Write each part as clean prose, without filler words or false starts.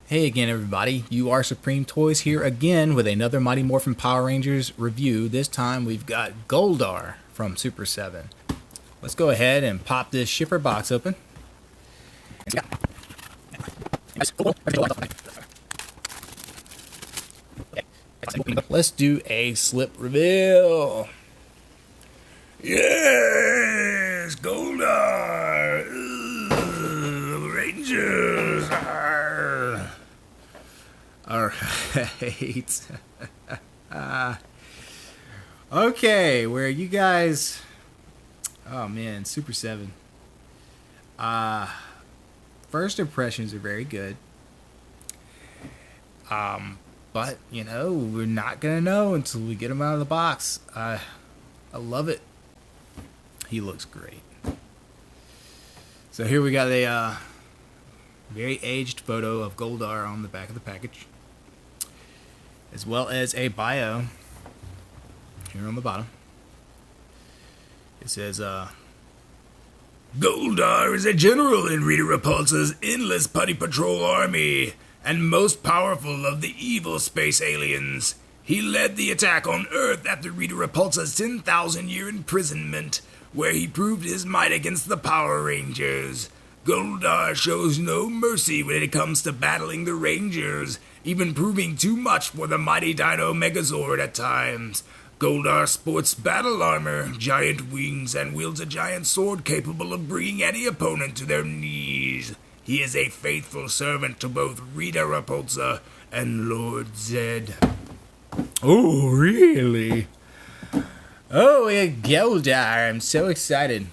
Hey again everybody, you are Supreme Toys here again with another Mighty Morphin Power Rangers review. This time we've got GOLDAR from Super 7. Let's go ahead and pop this shipper box open. Let's do a slip reveal. Yes, GOLDAR! Rangers! Alright. Okay, where you guys... Oh man, Super 7. First impressions are very good. But, you know, we're not going to know until we get him out of the box. I love it. He looks great. So here we got a very aged photo of GOLDAR on the back of the package, as well as a bio here on the bottom. It says, GOLDAR is a general in Rita Repulsa's endless Putty Patrol army, and most powerful of the evil space aliens. He led the attack on Earth after Rita Repulsa's 10,000-year imprisonment, where he proved his might against the Power Rangers. GOLDAR shows no mercy when it comes to battling the Rangers, even proving too much for the mighty Dino Megazord at times. GOLDAR sports battle armor, giant wings, and wields a giant sword capable of bringing any opponent to their knees. He is a faithful servant to both Rita Repulsa and Lord Zed. Oh, really? Oh, yeah, GOLDAR. I'm so excited.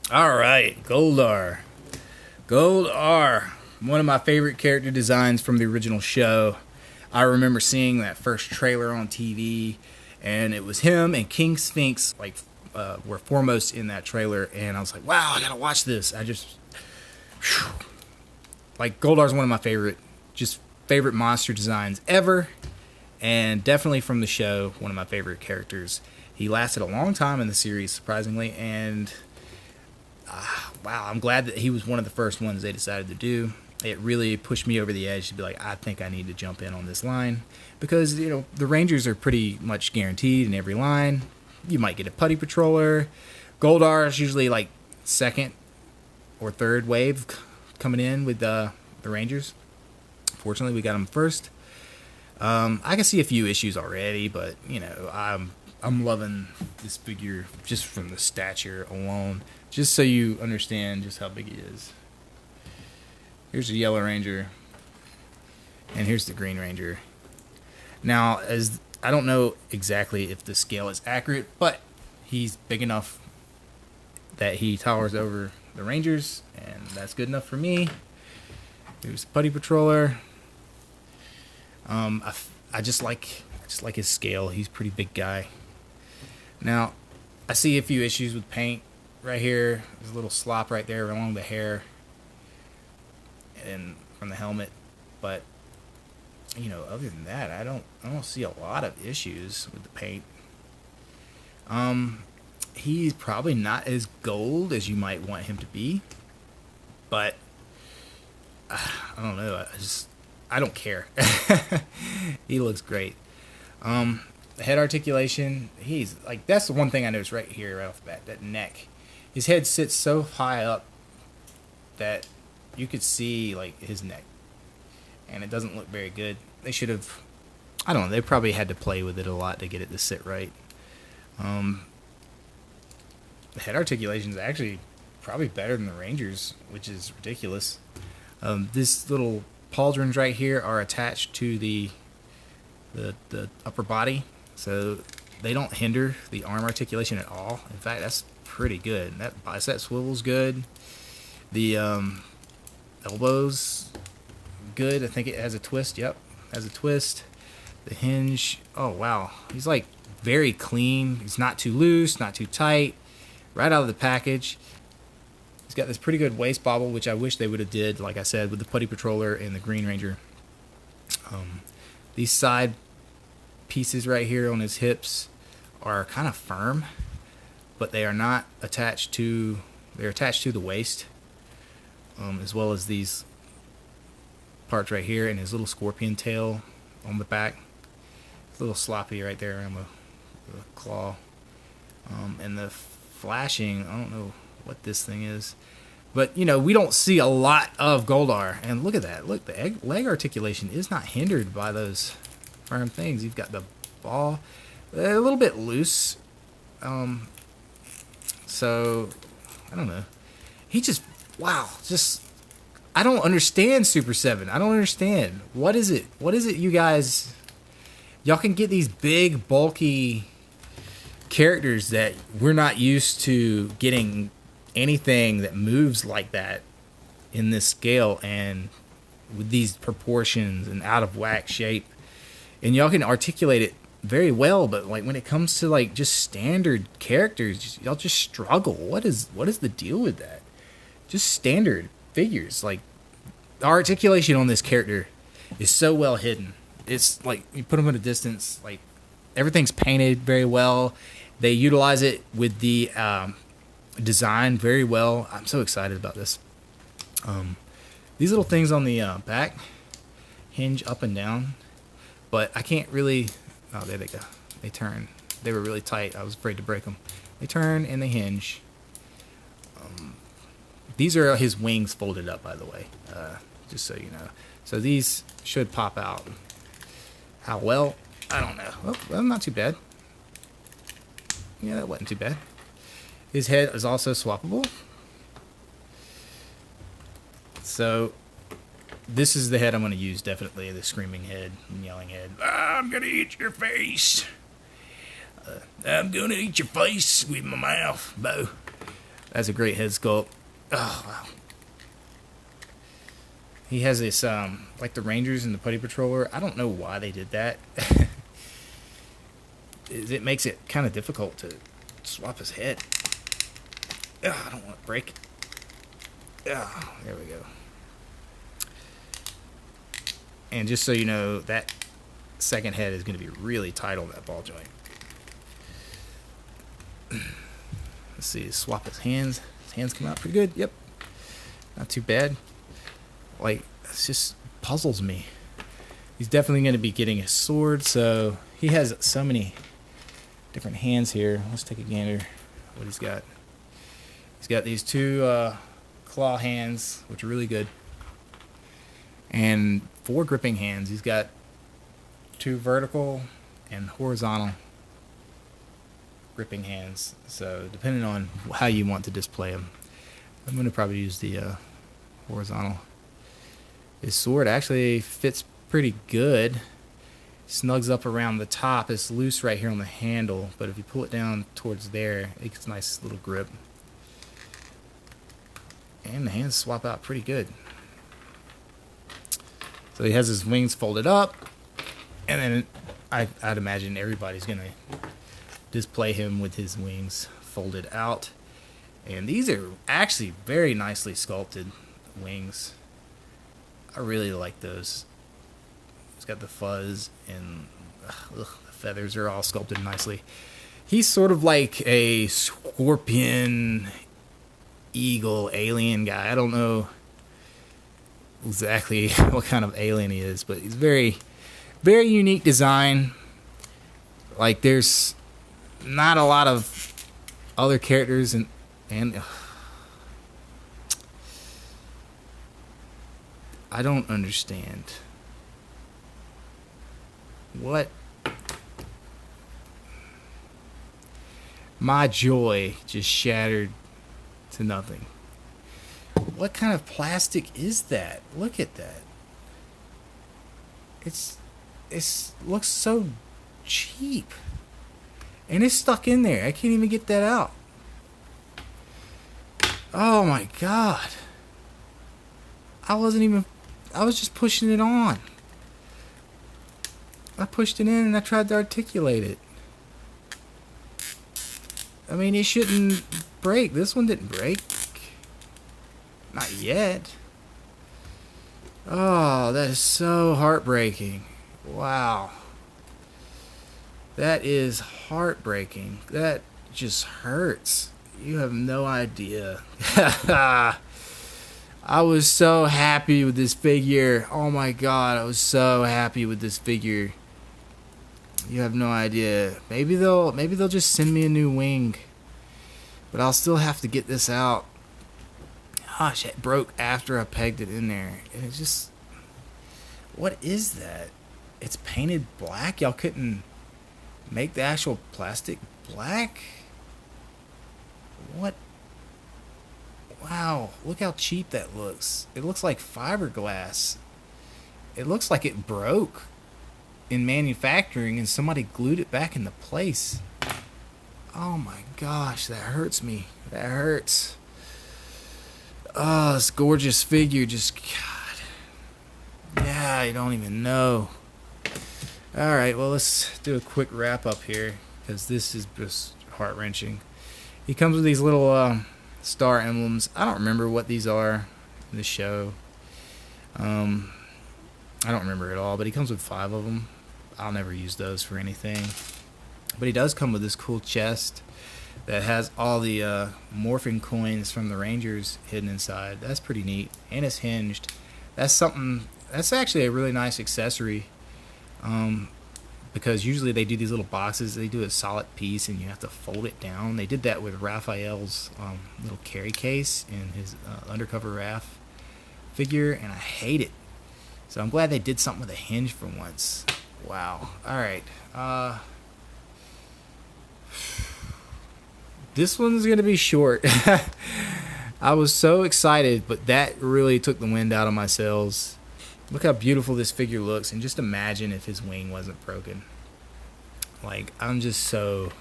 Alright, GOLDAR. GOLDAR. One of my favorite character designs from the original show. I remember seeing that first trailer on TV, and it was him and King Sphinx were foremost in that trailer, and I was like, wow, I gotta watch this. GOLDAR's one of my favorite monster designs ever, and definitely from the show, one of my favorite characters. He lasted a long time in the series, surprisingly, and wow, I'm glad that he was one of the first ones they decided to do. It really pushed me over the edge to be like, I think I need to jump in on this line, because, you know, the Rangers are pretty much guaranteed in every line. You might get a Putty Patroller. GOLDAR is usually like second or third wave coming in with the Rangers. Fortunately, we got him first. I can see a few issues already, but, you know, I'm loving this figure just from the stature alone, just so you understand just how big he is. Here's the Yellow Ranger, and here's the Green Ranger. Now, as I don't know exactly if the scale is accurate, but he's big enough that he towers over the Rangers, and that's good enough for me. Here's the Putty Patroller. I just like his scale. He's a pretty big guy. Now, I see a few issues with paint right here. There's a little slop right there along the hair and from the helmet, but, you know, other than that, I don't see a lot of issues with the paint. He's probably not as gold as you might want him to be, but I don't know. I don't care. He looks great. The head articulation, he's like, that's the one thing I noticed right here right off the bat, that neck. His head sits so high up that you could see like his neck, and it doesn't look very good. They should have, I don't know, they probably had to play with it a lot to get it to sit right. The head articulation is actually probably better than the Rangers, which is ridiculous. This little pauldrons right here are attached to the upper body, so they don't hinder the arm articulation at all. In fact, that's pretty good. That bicep swivel's good. The elbows, good. I think it has a twist. Yep, has a twist. The hinge, oh wow, he's like very clean. He's not too loose, not too tight. Right out of the package. He's got this pretty good waist bobble, which I wish they would have did, like I said, with the Putty Patroller and the Green Ranger. These side pieces right here on his hips are kind of firm, but they are not attached to, they're attached to the waist, as well as these parts right here and his little scorpion tail on the back. It's a little sloppy right there around the claw. And the flashing, I don't know what this thing is, but you know, we don't see a lot of Goldar. And look at that, look, the leg articulation is not hindered by those firm things. You've got the ball a little bit loose, so I don't know, he just, wow, just, I don't understand Super7. I don't understand, what is it you guys, y'all can get these big bulky characters that we're not used to getting anything that moves like that in this scale and with these proportions and out of whack shape, and y'all can articulate it very well, but like when it comes to like just standard characters, y'all just struggle. What is the deal with that? Just standard figures, like the articulation on this character is so well hidden. It's like you put them at a distance, like everything's painted very well. They utilize it with the design very well. I'm so excited about this. These little things on the back hinge up and down, but I can't really, oh, there they go. They turn. They were really tight. I was afraid to break them. They turn and they hinge. These are his wings folded up, by the way, just so you know. So these should pop out. How well? I don't know. Oh, well, not too bad. Yeah, that wasn't too bad. His head is also swappable. So this is the head I'm going to use, definitely, the screaming head and yelling head. I'm going to eat your face. I'm going to eat your face with my mouth, Bo. That's a great head sculpt. Oh, wow. He has this, like the Rangers and the Putty Patroller. I don't know why they did that. It makes it kind of difficult to swap his head. Ugh, I don't want to break it. Ugh, there we go. And just so you know, that second head is going to be really tight on that ball joint. Let's see, swap his hands. His hands come out pretty good. Yep, not too bad. Like, it just puzzles me. He's definitely going to be getting a sword, so he has so many different hands here. Let's take a gander what he's got. He's got these two claw hands, which are really good, and 4 gripping hands. He's got 2 vertical and horizontal gripping hands, so depending on how you want to display them, I'm going to probably use the horizontal. His sword actually fits pretty good. Snugs up around the top. It's loose right here on the handle, but if you pull it down towards there, it gets a nice little grip. And the hands swap out pretty good. So he has his wings folded up, and then I'd imagine everybody's going to display him with his wings folded out. And these are actually very nicely sculpted wings. I really like those. It's got the fuzz and the feathers are all sculpted nicely. He's sort of like a scorpion, eagle, alien guy. I don't know exactly what kind of alien he is, but he's very, very unique design. Like, there's not a lot of other characters and I don't understand. What? My joy just shattered to nothing. What kind of plastic is that? Look at that. It's looks so cheap. And it's stuck in there. I can't even get that out. Oh my God. I was just pushing it on. I pushed it in and I tried to articulate it. I mean, it shouldn't break. This one didn't break. Not yet. Oh, that is so heartbreaking. Wow. That is heartbreaking. That just hurts. You have no idea. I was so happy with this figure. Oh my god, I was so happy with this figure. You have no idea. Maybe they'll just send me a new wing. But I'll still have to get this out. Gosh, it broke after I pegged it in there. And it's just... What is that? It's painted black? Y'all couldn't make the actual plastic black? What? Wow, look how cheap that looks. It looks like fiberglass. It looks like it broke in manufacturing and somebody glued it back into place. Oh my gosh, that hurts me. That hurts. Oh, this gorgeous figure just, God. Yeah, you don't even know. Alright, well, let's do a quick wrap up here, because this is just heart-wrenching. He comes with these little star emblems. I don't remember what these are in the show. I don't remember at all, but he comes with 5 of them. I'll never use those for anything. But he does come with this cool chest that has all the Morphin coins from the Rangers hidden inside. That's pretty neat. And it's hinged. That's something... That's actually a really nice accessory. Because usually they do these little boxes. They do a solid piece and you have to fold it down. They did that with Raphael's little carry case in his Undercover Raph figure, and I hate it. So I'm glad they did something with a hinge for once. Wow. Alright. This one's going to be short. I was so excited, but that really took the wind out of my sails. Look how beautiful this figure looks, and just imagine if his wing wasn't broken. Like, I'm just so...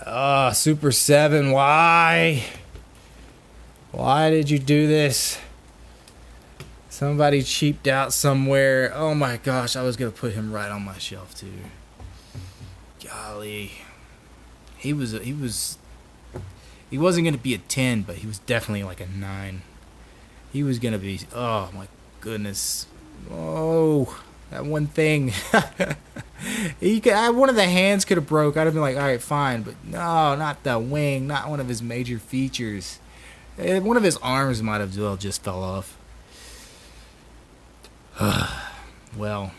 Super7, why? Why did you do this? Somebody cheaped out somewhere. Oh my gosh, I was going to put him right on my shelf, too. Golly. He wasn't going to be a 10, but he was definitely like a 9. He was going to be... Oh my goodness. Oh, that one thing. One of the hands could have broke. I'd have been like, all right, fine. But no, not the wing. Not one of his major features. One of his arms might have well just fell off. Well.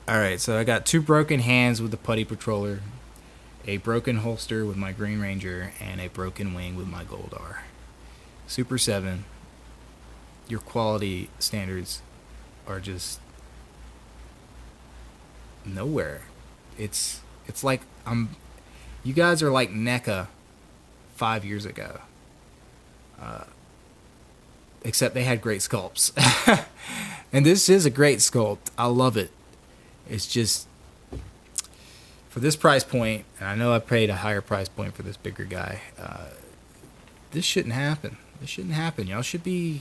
Alright, so I got 2 broken hands with the Putty Patroller, a broken holster with my Green Ranger, and a broken wing with my GOLDAR. Super7, your quality standards are just nowhere. It's like you guys are like NECA 5 years ago. Except they had great sculpts. And this is a great sculpt. I love it. It's just, for this price point, and I know I paid a higher price point for this bigger guy, this shouldn't happen. This shouldn't happen. Y'all should be,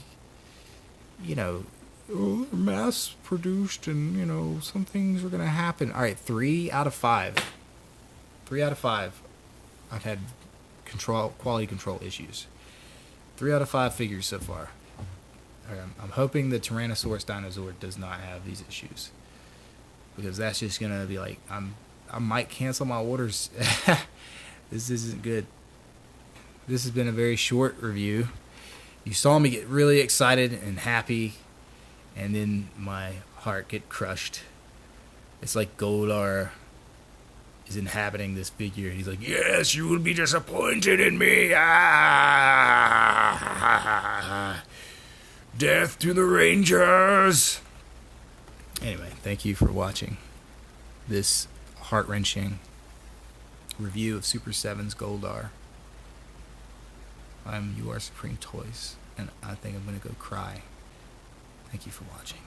you know, mass produced, and, you know, some things are going to happen. All right, 3 out of 5. 3 out of 5. I've had quality control issues. 3 out of 5 figures so far. I'm hoping the Tyrannosaurus dinosaur does not have these issues, because that's just gonna be like, I might cancel my orders. This isn't good. This has been a very short review. You saw me get really excited and happy, and then my heart get crushed. It's like GOLDAR is inhabiting this figure. He's like, yes, you will be disappointed in me. Death to the Rangers. Anyway, thank you for watching this heart-wrenching review of Super7's GOLDAR. I'm UR Supreme Toys, and I think I'm going to go cry. Thank you for watching.